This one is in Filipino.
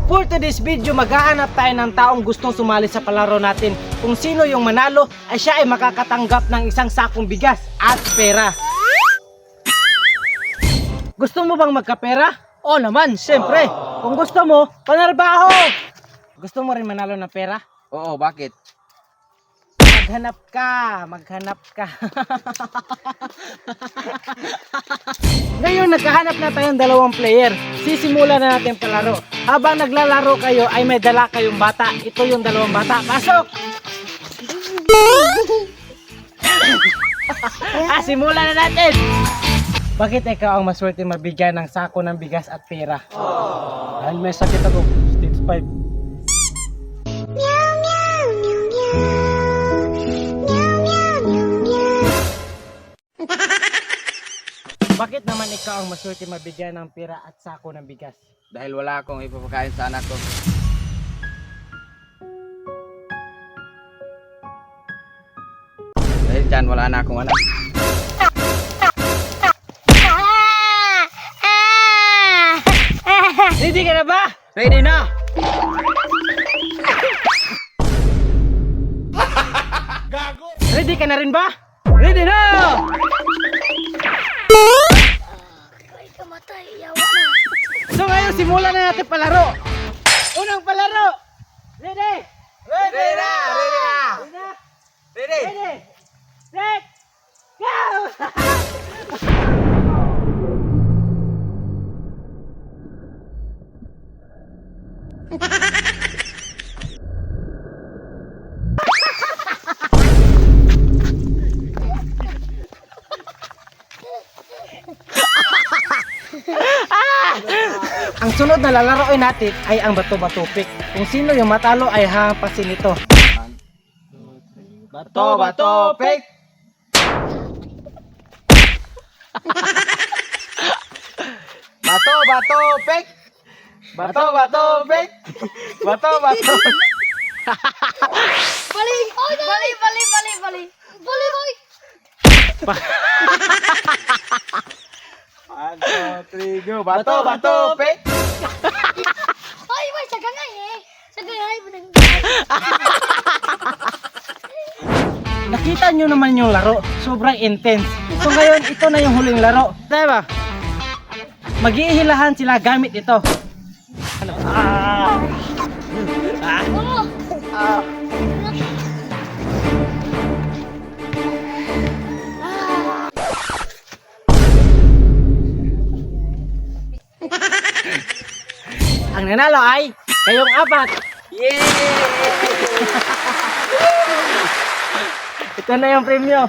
For today's video, maghahanap tayo ng taong gustong sumali sa palaro natin. Kung sino yung manalo, ay siya ay makakatanggap ng isang sakong bigas at pera. Gusto mo bang magkapera? Oo naman, siyempre. Kung gusto mo, panarbaho! Gusto mo rin manalo ng pera? Oo, bakit? Maghanap ka. Ngayon, naghahanap na tayong dalawang player. Sisimulan na natin palaro. Habang naglalaro kayo, ay may dala kayong bata. Ito yung dalawang bata. Pasok! Simulan na natin! Bakit ikaw ang maswerte mabigyan ng sako ng bigas at pera? Dahil may sakit ako. Stage 5. Bakit naman ikaw ang maswerte mabigyan ng pera at sako ng bigas? Dahil wala akong ipapakain sa anak ko. Dahil dyan, wala na akong anak. Ready ka na ba? Ready na! Ready ka na rin ba? Ready na! Ay, kamatay. Yawa na. So ngayon, simulan na natin palaro. Unang palaro. Ready? Ready na! Ready na! Ready na? Ready! Ready? Set! Go! Ang sunod na lalaroin natin ay ang bato-bato pick. Kung sino yung matalo ay hahampasin ito. Bato, bato, pick! Bato, bato, pick! Bato, bato, pick! Bato, bato! Bali! Bali, bali, bali, bali! Bali, boy! 1, 2, 3, go! Bato, bato, pick! Ay, boy! Sagangay eh! Sagangay mo nang... Nakita nyo naman yung laro, sobrang intense. So ngayon, ito na yung huling laro. Diba? Mag-iihilahan sila gamit ito. Ano? Oh! Ang nanalo ay kayong apat. Yay! Ito na yung premyo.